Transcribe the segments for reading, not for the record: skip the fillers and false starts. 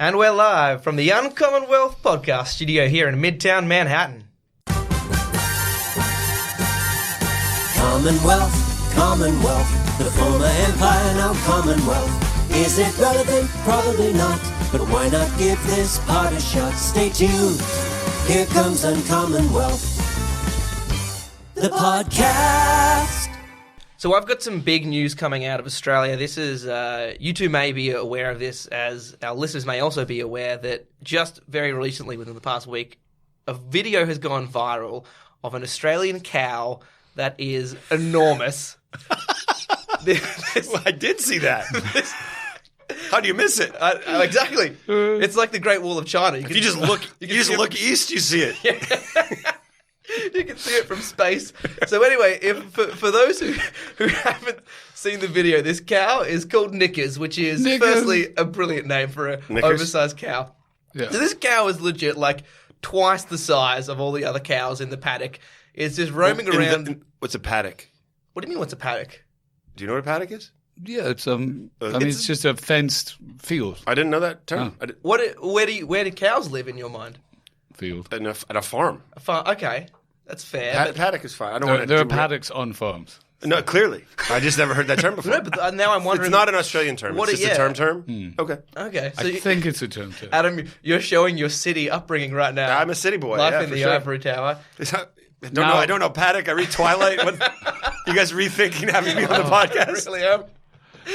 And we're live from the Uncommonwealth podcast studio here in Midtown Manhattan. Commonwealth, the former empire, now Commonwealth. Is it relevant? Probably not. But why not give this part a shot? Stay tuned. Here comes Uncommonwealth, the podcast. So I've got some big news coming out of Australia. This is, you two may be aware of this, as our listeners may also be aware that just very recently, within the past week, a video has gone viral of an Australian cow that is enormous. I did see that. How do you miss it? Exactly. It's like the Great Wall of China. If you just look east, you see it. Yeah. You can see it from space. So anyway, for those who haven't seen the video, this cow is called Knickers, which is firstly a brilliant name for an oversized cow. Yeah. So this cow is legit like twice the size of all the other cows in the paddock. It's just roaming around. What's a paddock? What do you mean, what's a paddock? Do you know what a paddock is? Yeah, it's just a fenced field. I didn't know that term. Where do cows live in your mind? Field. At a farm. A farm. Okay, that's fair. Paddock is fine. I don't want to. There are paddocks on farms. No, clearly. I just never heard that term before. No, but now I'm wondering. It's not an Australian term. It's just a term? Okay. Okay. So I think it's a term. Adam, you're showing your city upbringing right now. I'm a city boy. Life in the Ivory Tower. I don't know Paddock. I read Twilight. You guys rethinking having me on the podcast? I really am.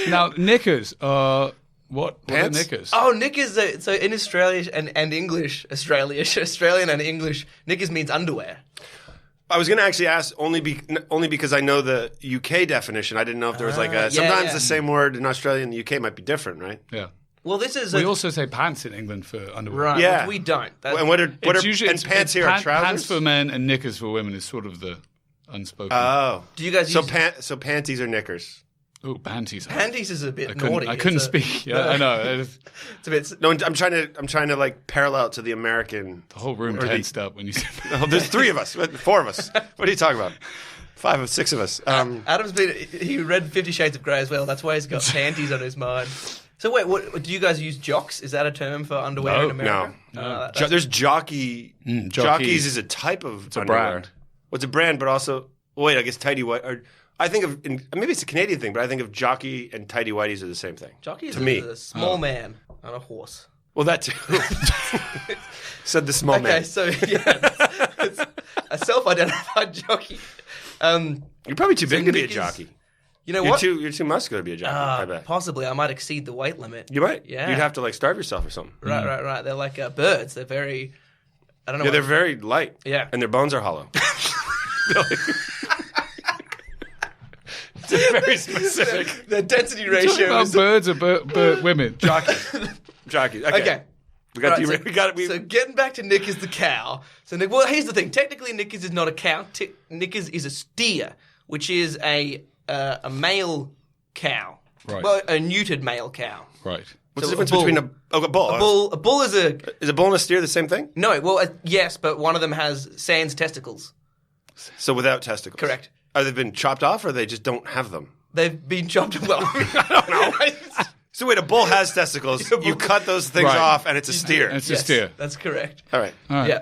Now, Knickers are what? Pants? What are Knickers? Oh, Knickers. So in Australia and English, Australian and English, Knickers means underwear. I was going to actually ask only because I know the UK definition. I didn't know if there was sometimes the same word in Australia and the UK might be different, right? Yeah. Well, this is we also say pants in England for underwear. Right. Yeah. Which we don't. And pants here are trousers? Pants for men and knickers for women is sort of the unspoken. Oh. Do you guys so panties are knickers? Oh, panties. Panties is a bit naughty. I couldn't speak. Yeah, I know. It's a bit. No, I'm trying to like parallel to the American. The whole room tensed up when you said that. No, there's 3 of us, 4 of us. What are you talking about? 5 of 6 of us. He read 50 Shades of Grey as well. That's why he's got panties on his mind. So wait, what do you guys use? Jocks? Is that a term for underwear in America? No. There's jockey. Jockeys is a type of underwear. Brand. Well, it's a brand, but also I guess tidy white. Or I think of maybe it's a Canadian thing, but I think of jockey and tidy whiteys are the same thing. Jockey is a small man on a horse. Well, that too. Said the small man. Okay, so it's a self-identified jockey. You're probably too big to be a jockey. You know what? You're too muscular to be a jockey, I bet. Possibly. I might exceed the weight limit. You might. Yeah. You'd have to starve yourself or something. Right. They're like birds. They're very, I don't know. Yeah, they're very light. Yeah. And their bones are hollow. It's very specific. The density ratio about is... birds or women? Jockeys. Okay. We got So getting back to Knickers the cow. So here's the thing. Technically, Knickers is not a cow. Knickers is a steer, which is a male cow. Right. Well, a neutered male cow. Right. What's So the difference between a bull? A bull is a... Is a bull and a steer the same thing? No, well, yes, but one of them has sans testicles. So without testicles. Correct. Are they been chopped off or they just don't have them? They've been chopped... Well, I don't know. So wait, a bull has testicles. You cut those things off and it's a steer. It's a steer. That's correct. All right. Yeah.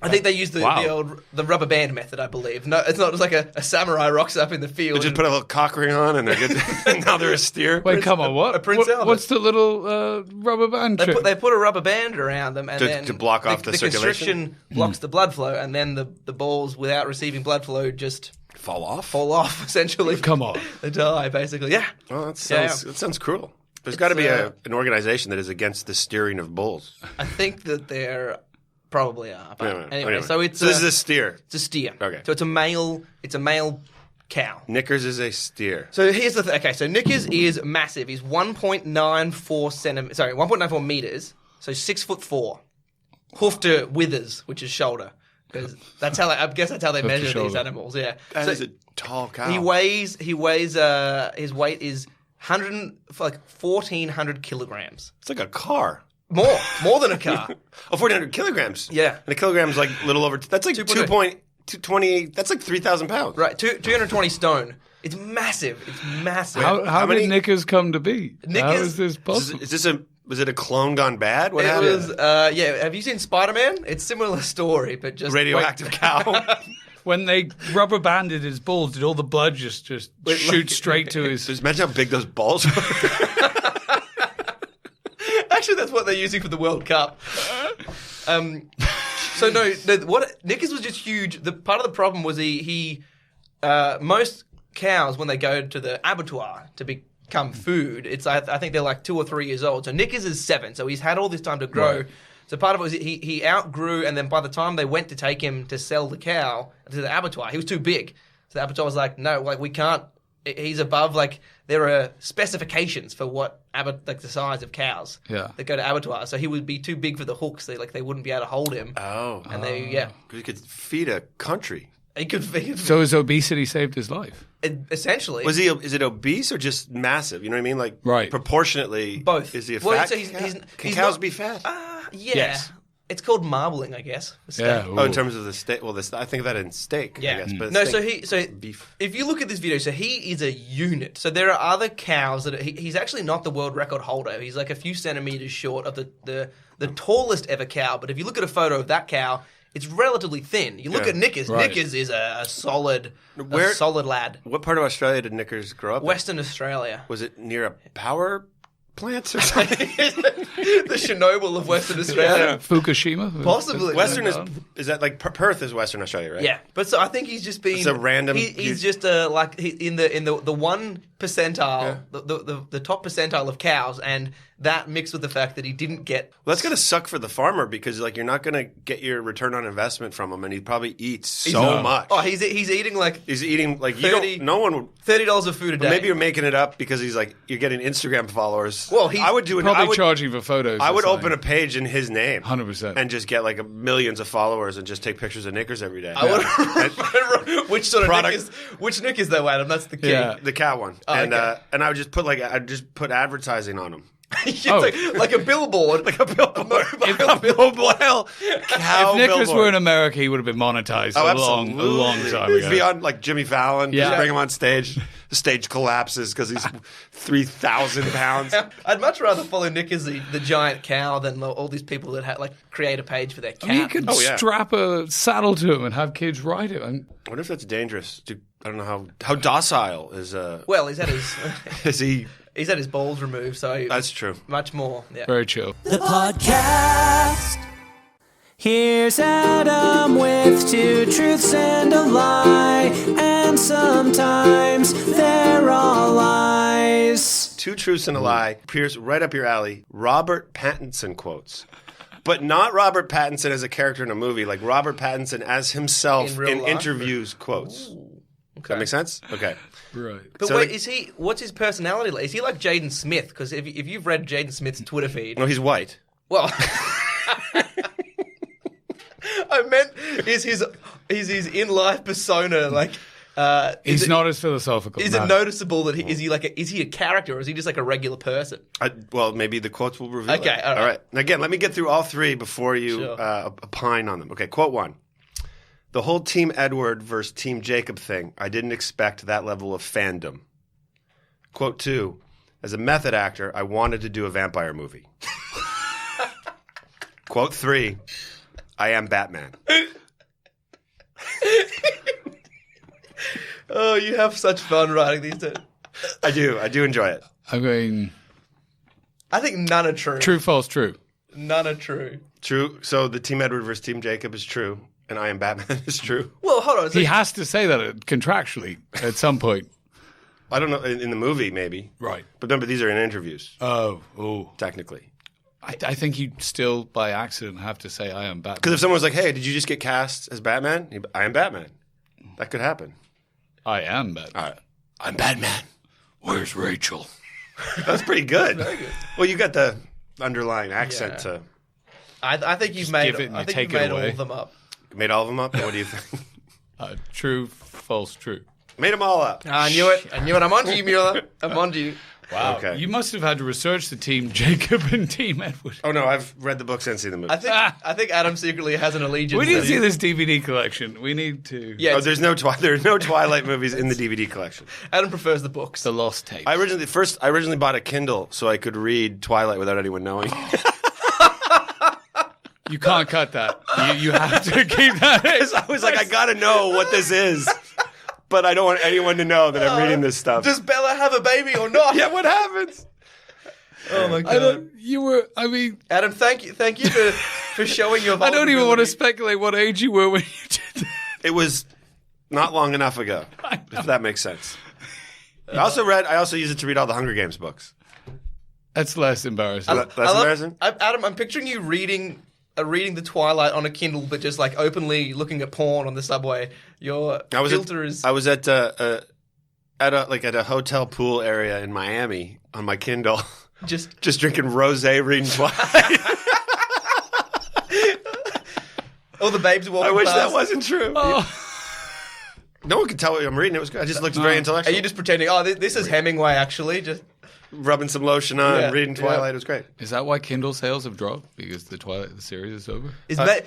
I think they use the rubber band method, I believe. No, it's not just like a samurai rocks up in the field. They just put a little cock ring on and they're good. And now they're a steer. Wait, come on, what? A Prince Albert. What's the little rubber band trick? They put a rubber band around them and then to block off the circulation? constriction blocks the blood flow, and then the balls, without receiving blood flow, just fall off, essentially. Come on. They die, basically. Yeah. Well, that sounds cruel. There's got to be an organization that is against the steering of bulls. I think that there probably are. But anyway, so this is a steer. It's a steer. Okay. So it's a male cow. Knickers is a steer. So here's the thing. Okay, so Knickers is massive. He's 1.94 meters. So 6'4". Hoof to withers, which is shoulder. Because I guess that's how they measure these animals. Yeah. That is a tall cow. He weighs. His weight is 1,400 kilograms. It's like a car. More than a car. 1,400 kilograms. Yeah. And a kilogram's like a little over. That's like 220. That's like 3,000 pounds. Right. 220 stone. It's massive. It's massive. How did Knickers come to be? How is this possible? Is this a Was it a clone gone bad? What It happened? was, have you seen Spider-Man? It's similar story, but just Radioactive cow. When they rubber banded his balls, did all the blood just shoot straight to his? Just imagine how big those balls were. Actually, that's what they're using for the World Cup. So what Knickers was just huge. The part of the problem was he most cows when they go to the abattoir to become food, I think they're like 2 or 3 years old. So Knickers is 7, so he's had all this time to grow. Right. So part of it was he outgrew, and then by the time they went to take him to sell the cow to the abattoir, he was too big. So the abattoir was like, no, like we can't. He's above, like, there are specifications for what the size of cows that go to abattoir. So he would be too big for the hooks. They wouldn't be able to hold him. Oh. And because he could feed a country. He could feed. So his obesity saved his life? Essentially. Is it obese or just massive? You know what I mean? Like, proportionately. Both. Is he a fat so Can cows be fat? Yeah. Yes. It's called marbling, I guess. Yeah. Oh, in terms of the steak. Well, I think of that in steak. Yeah. I guess, but No, beef. If you look at this video, so he is a unit. So there are other cows that he's actually not the world record holder. He's like a few centimeters short of the tallest ever cow. But if you look at a photo of that cow, it's relatively thin. You look at Knickers. Right. Knickers is a solid lad. What part of Australia did Knickers grow up Western Australia. Was it near a power plant or something? The Chernobyl of Western Australia. Fukushima? Possibly. Western is that like Perth is Western Australia, right? Yeah, but so I think he's just been. It's a random. He's just in the 1 percentile, the top percentile of cows, and that mixed with the fact that he didn't get. Well, that's gonna suck for the farmer because like you're not gonna get your return on investment from him, and he probably eats so much. Oh, he's eating like. He's eating like 30, no one would. $30 of food a day. Maybe you're making it up because he's like you're getting Instagram followers. Well, I would do it. Probably charging for photos. I would open a page in his name, 100%, and just get like millions of followers and just take pictures of Knickers every day. Which sort of Knickers? Which Knickers though, Adam? That's the key. Yeah. The cow one, and I would just put advertising on them. like a billboard, like a billboard. Cow if Knickers were in America, he would have been monetized a long time ago. He'd be on like Jimmy Fallon. Just bring him on stage. The stage collapses because he's 3,000 pounds. I'd much rather follow Knickers the giant cow than all these people that create a page for their cat. You could strap a saddle to him and have kids ride it. I wonder if that's dangerous. I don't know how docile is. Well, he's had his. Is he? He's had his balls removed, so that's true. Much more. Yeah. Very chill. The podcast. Here's Adam with 2 truths and a lie, and sometimes they're all lies. 2 truths and a lie. Appears right up your alley. Robert Pattinson quotes. But not Robert Pattinson as a character in a movie, like Robert Pattinson as himself in interviews quotes. Ooh. Does that make sense? Okay. Right. But so what's his personality like? Is he like Jaden Smith? Because if you've read Jaden Smith's Twitter feed... No, he's white. Well... I meant, is his in-life persona like... he's not as philosophical. Is it noticeable that is he a character, or is he just like a regular person? Well, maybe the quotes will reveal Okay, it. all right. Now, again, let me get through all 3 before you opine on them. Okay, quote 1. The whole Team Edward versus Team Jacob thing, I didn't expect that level of fandom. Quote 2. As a method actor, I wanted to do a vampire movie. Quote 3. I am Batman. Oh, you have such fun writing these two. I do enjoy it. I mean... I think none are true. True, false, true. None are true. True. So the Team Edward versus Team Jacob is true. And I am Batman is true. Well, hold on. He has to say that contractually at some point. I don't know. In the movie, maybe. Right. But remember, these are in interviews. Oh. Technically. I think you still, by accident, have to say, I am Batman. Because if someone was like, hey, did you just get cast as Batman? I am Batman. That could happen. I am Batman. All right. I'm Batman. Where's Rachel? That's pretty good. Very good. Well, you got the underlying accent to... I think you've made all of them up. Made all of them up? What do you think? True, false, true. Made them all up. I knew it. I'm onto you, Mueller. I'm onto you. Wow. Okay. You must have had to research the Team Jacob and Team Edward. Oh no, I've read the books and seen the movie. I think Adam secretly has an allegiance. We need to to see this DVD collection. We need to. Yeah, there's no Twilight movies in the DVD collection. Adam prefers the books. The Lost Tapes. I originally bought a Kindle so I could read Twilight without anyone knowing. You can't cut that. You have to keep that in. I was like, I gotta know what this is, but I don't want anyone to know that I'm reading this stuff. Does Bella have a baby or not? Yeah, what happens? Oh my god. Adam, thank you for showing your. I don't even want to speculate what age you were when you did that. It was not long enough ago, if that makes sense. I also used it to read all the Hunger Games books. That's less embarrassing. That's embarrassing? Adam, I'm picturing you reading the Twilight on a Kindle, but just like openly looking at porn on the subway. Your filter is. I was at a hotel pool area in Miami on my Kindle, just drinking rosé, reading Twilight. All the babes walking I wish past. that wasn't true. Oh. No one could tell what I'm reading. It was good. I just looked very intellectual. Are you just pretending? Oh, this is Hemingway actually. Just rubbing some lotion on, Yeah, reading Twilight? yeah. It was great. Is that why Kindle sales have dropped? Because the series is over? is that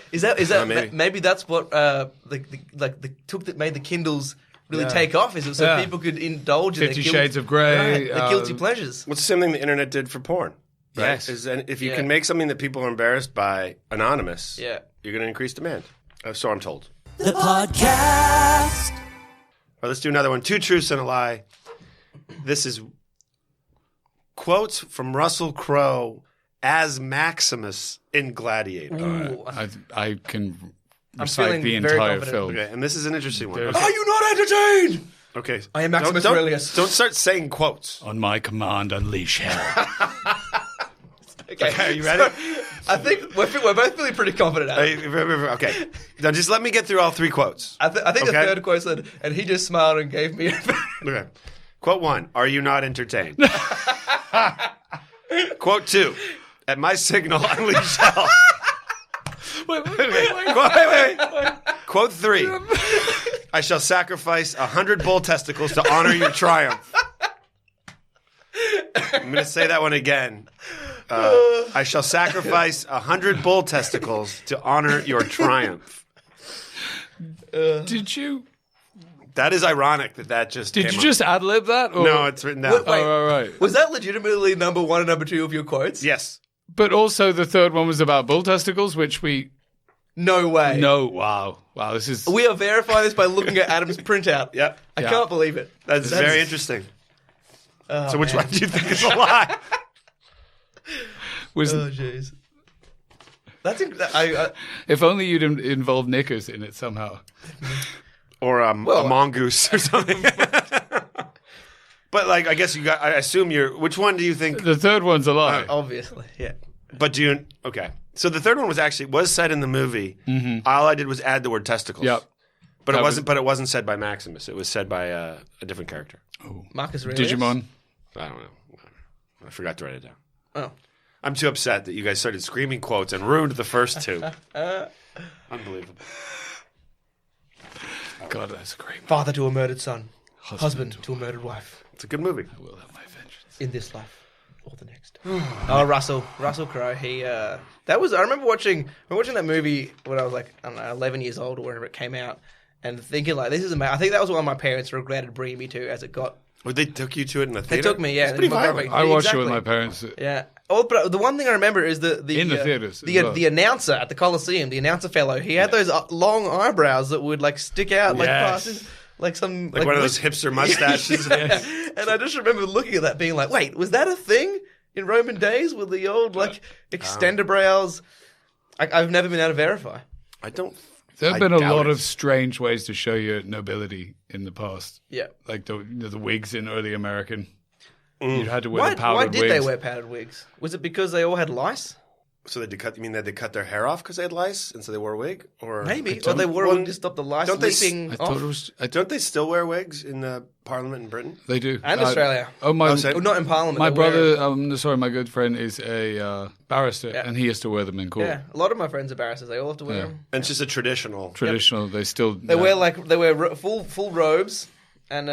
maybe. maybe that's what made the Kindles really take off? Is it so Yeah. people could indulge in 50 their Shades of Grey. the guilty pleasures? What's the same thing the internet did for porn? Right? Yes. If you Yeah. can make something that people are embarrassed by anonymous, Yeah. you're going to increase demand. So I'm told. The podcast. All right, let's do another one. 2 truths and a lie. This is quotes from Russell Crowe as Maximus in Gladiator. Ooh. I can I'm recite feeling the very entire confident. film. Okay, and this is an interesting one. There's- Okay. Are you not entertained? Okay. I am Maximus don't, Aurelius. Don't start saying quotes. On my command, unleash hell. Okay, are you ready? I think we're both feeling pretty confident. Adam. Okay. Now just let me get through all 3 quotes. I think the Okay. third quote said, and he just smiled and gave me. Okay. Quote 1, are you not entertained? Quote 2, at my signal, unleash hell. wait. Wait. Quote 3, I shall sacrifice 100 bull testicles to honor your triumph. I'm going to say that one again. I shall sacrifice 100 bull testicles to honor your triumph. Did you That is ironic that just Did came you up. just ad-lib that? Or? No, it's written down. Wait. Oh, right. Was that legitimately number 1 and number 2 of your quotes? Yes. But also the third one was about bull testicles, which we... No way. No, wow. Wow, this is... We are verifying this by looking at Adam's printout. Yep. I Yeah. can't believe it. That's very interesting. Oh, So which man. one do you think is a lie? was Oh, jeez. That's If only you'd involved Knickers in it somehow. Or a mongoose or something. But like, I guess you got. I assume you're. Which one do you think? The third one's a lie. obviously, yeah. But do you? Okay. So the third one was said in the movie. Mm-hmm. All I did was add the word testicles. Yep. But That it was- wasn't. But it wasn't said by Maximus. It was said by a different character. Marcus Aurelius. Digimon. I don't know. I forgot to write it down. Oh. I'm too upset that you guys started screaming quotes and ruined the first 2. Unbelievable. God, that's a great. Father to a murdered son. Husband to a murdered wife. It's a good movie. I will have my vengeance. In this life or the next. Russell Crowe. He that was. I remember watching that movie when I was like, I don't know, 11 years old or whenever it came out, and thinking like, this is amazing. I think that was one my parents regretted bringing me to as it got. Well, they took you to it in the They theater. took me, yeah. It's pretty My violent. brother- I watched it with Exactly. my parents. Yeah. Oh, but the one thing I remember is the In the theaters as the well. the announcer at the Coliseum, the announcer fellow. He had those long eyebrows that would like stick out like Yes. past his, like some Like one of those hipster mustaches. And I just remember looking at that, being like, "Wait, was that a thing in Roman days with the old like extender brows?" I've never been able to verify. I don't. There have I been a doubt lot it. of strange ways to show your nobility in the past. Yeah. Like the wigs in early American. You had to wear the Why powdered did wigs. they wear powdered wigs? Was it because they all had lice? So they had to cut. You mean they had to cut their hair off because they had lice, and so they wore a wig? Or Maybe, or don't- they wore well, them to stop the lice don't they leaping I off. thought it was... don't they still wear wigs in the Parliament in Britain? They do. And Australia. My Oh, so- Oh, not in Parliament. my they wear- brother, my good friend is a barrister, Yeah. and he has to wear them in court. Yeah, a lot of my friends are barristers. They all have to wear Yeah. them. And it's just a traditional. Traditional. They still... They wear full robes and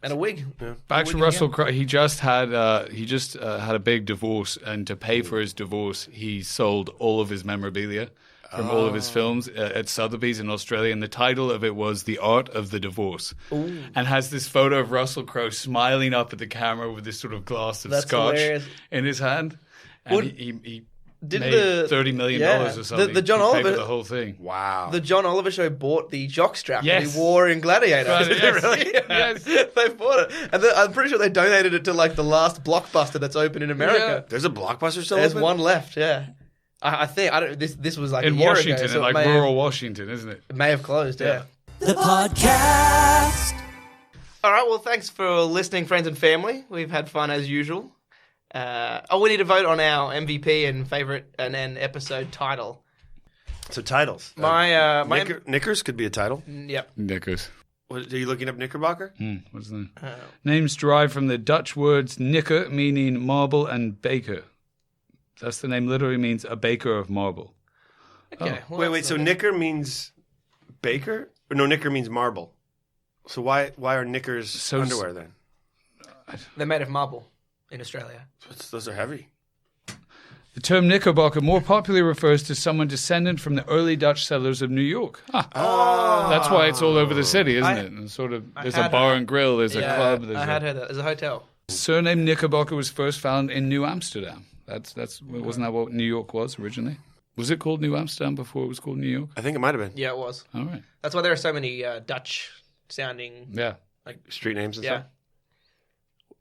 And a wig. Yeah. Back to Russell Crowe. He just had a big divorce, and to pay for his divorce, he sold all of his memorabilia from all of his films at Sotheby's in Australia, and the title of it was "The Art of the Divorce," and has this photo of Russell Crowe smiling up at the camera with this sort of glass of scotch in his hand, and he did made $30 million or something. The John Oliver, the whole thing. Wow. The John Oliver show bought the jockstrap that Yes. he wore in Gladiator. Right, Did yes. they really? Yes. They bought it, and I'm pretty sure they donated it to like the last Blockbuster that's open in America. There's a Blockbuster still There's open? one left. Yeah, I think I don't. This was like In a year Washington, ago, so in like rural Washington, isn't it? it may have closed. Yeah. The podcast. All right. Well, thanks for listening, friends and family. We've had fun as usual. We need to vote on our MVP and favorite and then episode title. So titles. My Knickers could be a title. Yep. Knickers. What, are you looking up Knickerbocker? What's the name? Names derived from the Dutch words knicker, meaning marble, and baker. That's the name. Literally means a baker of marble. Okay. well, Wait. that's So not- Knicker means baker? Or no, Knicker means marble. So why are Knickers underwear then? they're made of marble in Australia. Those are heavy. The term Knickerbocker more popularly refers to someone descendant from the early Dutch settlers of New York. That's why it's all over the city, isn't it? And sort of, there's a had bar heard- and grill, there's a club. There's I had heard that. There's a hotel. surname Knickerbocker was first found in New Amsterdam. Wasn't that what New York was originally? Was it called New Amsterdam before it was called New York? I think it might have been. Yeah, it was. All right. That's why there are so many Dutch sounding. Yeah. Street names and Yeah. stuff.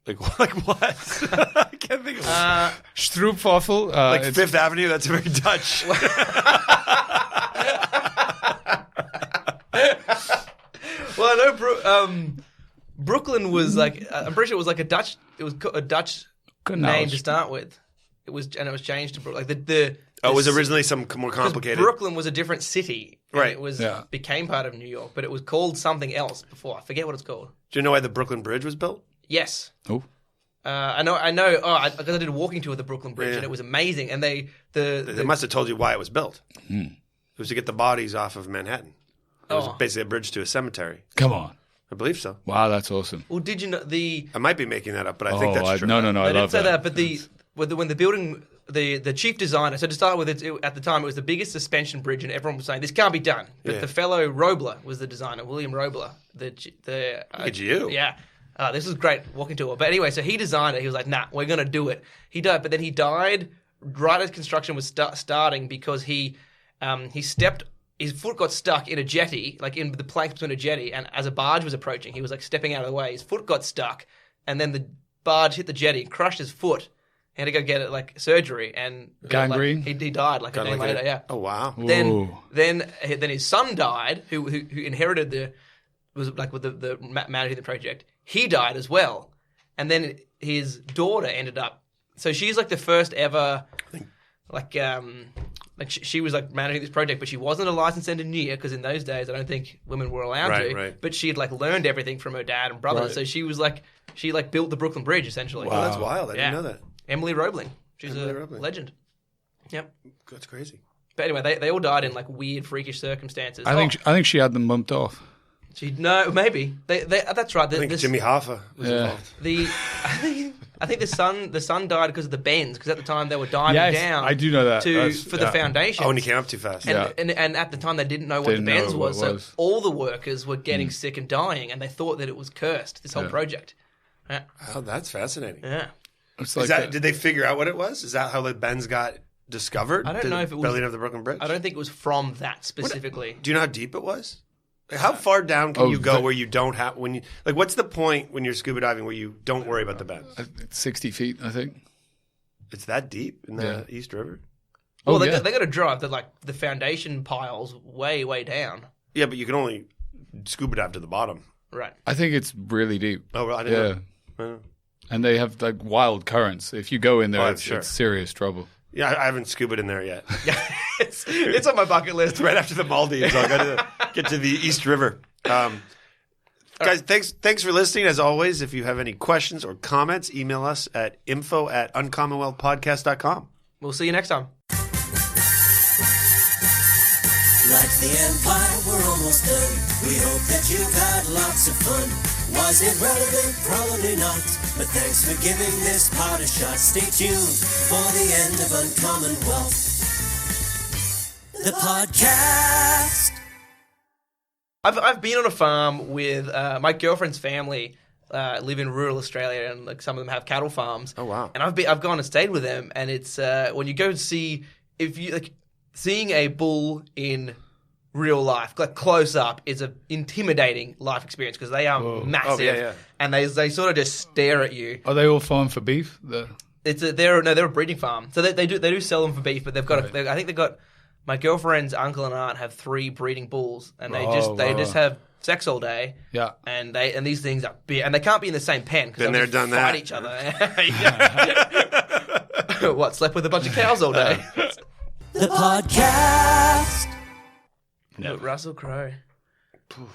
Like what? I can't think of it. Stroopwafel. Like Fifth Avenue, that's very Dutch. Well, I know Brooklyn was like. I'm pretty sure it was like a Dutch. It was a Dutch Good name knowledge. to start with. It was changed to Brooklyn. Like the Oh, it was originally some more complicated. Brooklyn was a different city. And Right. It was Yeah. became part of New York, but it was called something else before. I forget what it's called. Do you know why the Brooklyn Bridge was built? Yes. Oh. I know. Oh, because I did a walking tour of the Brooklyn Bridge, Yeah. and it was amazing. And they Must have told you why it was built. It was to get the bodies off of Manhattan. It was basically a bridge to a cemetery. Come on. I believe so. Wow, that's awesome. well, did you know the? I might be making that up, but I think that's true. No, I I didn't love say that. that, but when the building, the chief designer. So to start with, at the time it was the biggest suspension bridge, and everyone was saying this can't be done. But Yeah. the fellow Robler was the designer, William Robler. Look at you. Yeah. This was great walking tour. But anyway, so he designed it. He was like, nah, we're going to do it. He died, but then he died right as construction was starting because he stepped, his foot got stuck in a jetty, like in the planks between a jetty, and as a barge was approaching, he was like stepping out of the way. His foot got stuck, and then the barge hit the jetty, crushed his foot. He had to go get it like surgery, and Gangrene? Like, he died like a day later. Yeah. Oh, wow. Ooh. Then his son died, who inherited was like with the managing the project. He died as well, and then his daughter ended up. So she's like the first ever, she was like managing this project, but she wasn't a licensed engineer because in those days I don't think women were allowed to. Right. But she had like learned everything from her dad and brother, so she was like built the Brooklyn Bridge essentially. Wow, that's wild. I didn't know that. Emily Roebling, she's Emily a Roebling. legend. Yep. That's crazy. But anyway, they all died in like weird, freakish circumstances. I think she had them bumped off. Maybe that's right. I think Jimmy Hoffa was involved. I think the son died because of the bends. Because at the time they were diving down. I do know that. for the foundation. Oh, and he came up too fast. And at the time they didn't know what the bends was, so all the workers were getting sick and dying, and they thought that it was cursed. This whole project. Yeah. Oh, that's fascinating. Yeah. It's Is like did they figure out what it was? Is that how the bends got discovered? I don't know if it was building of the Brooklyn Bridge. I don't think it was from that specifically. Do you know how deep it was? Like, how far down can you go where you don't have what's the point when you're scuba diving where you don't worry about the bends? 60 feet, I think. It's that deep in the East River? Well, they got to drive the foundation piles way down. Yeah, but you can only scuba dive to the bottom. Right. I think it's really deep. Oh, well, I didn't know. Yeah. And they have like wild currents. If you go in there, it's serious trouble. Yeah, I haven't scubaed in there yet. Yeah, it's on my bucket list. Right after the Maldives, I'll go to get to the East River. Guys, thanks for listening. As always, if you have any questions or comments, email us at info@uncommonwealthpodcast.com. We'll see you next time. Like the Empire, we're almost done. We hope that you've had lots of fun. Was it relevant? Probably not. But thanks for giving this part a shot. Stay tuned for the end of Uncommon Wealth, the podcast. I've been on a farm with my girlfriend's family. Live in rural Australia, and like some of them have cattle farms. Oh wow! And I've gone and stayed with them, and it's when you go to see seeing a bull in real life, like close up, is an intimidating life experience because they are massive, and they sort of just stare at you. Are they all farmed for beef? They're a breeding farm, so they do sell them for beef, but they've got I think they've got my girlfriend's uncle and aunt have 3 breeding bulls, and they just have sex all day. Yeah, and these things are big, and they can't be in the same pen because they're done fight that. each other. What, slept with a bunch of cows all day? The podcast. No. Russell Crowe.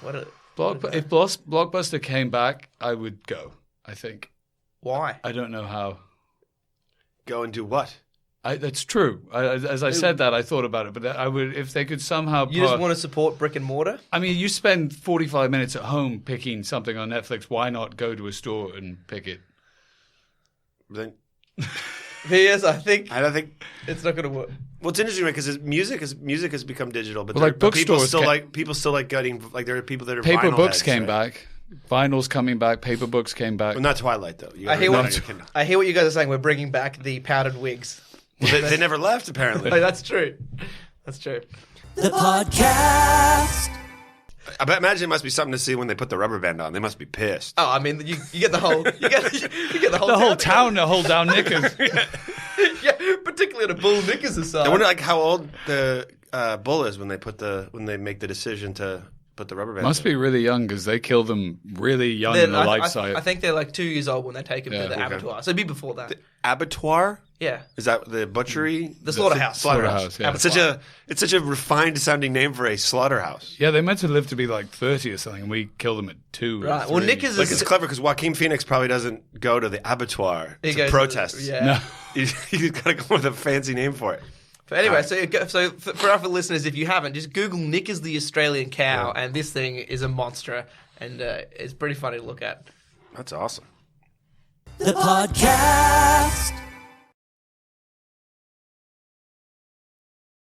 What a if Blockbuster came back, I would go. I think. Why? I don't know how. Go and do what? That's true. As I said that, I thought about it, but I would if they could somehow. You just want to support brick and mortar? I mean, you spend 45 minutes at home picking something on Netflix. Why not go to a store and pick it? Then, Yes, I don't think it's not going to work. Well, it's interesting because music has become digital, but, like but people bookstores still like getting like there are people that are paper vinyl books heads, came right? back, vinyl's coming back, paper books came back. Well, not Twilight though. I hear what you guys are saying. We're bringing back the powdered wigs. Well, they never left apparently. Oh, that's true. That's true. The podcast. I imagine it must be something to see when they put the rubber band on. They must be pissed. Oh, I mean, you get the whole you get the whole town to hold down Knickers. Yeah, particularly at a bull Knickers aside. I wonder like how old the bull is when they make the decision to put the rubber band. Must be really young because they kill them really young They're- in the life site. I think they're like 2 years old when they take them to the abattoir. So it'd be before that. Abattoir? Yeah. Is that the butchery? The slaughterhouse. Slaughterhouse, yeah. It's such a refined sounding name for a slaughterhouse. Yeah, they meant to live to be like 30 or something, and we killed them at 2. Right. Or Well, 3. Knickers Like is it's clever because Joaquin Phoenix probably doesn't go to the abattoir He to goes protest. Yeah. No. He's got to come with a fancy name for it. But anyway, so for our listeners, if you haven't, just Google Knickers the Australian Cow, and this thing is a monster, and it's pretty funny to look at. That's awesome. The podcast.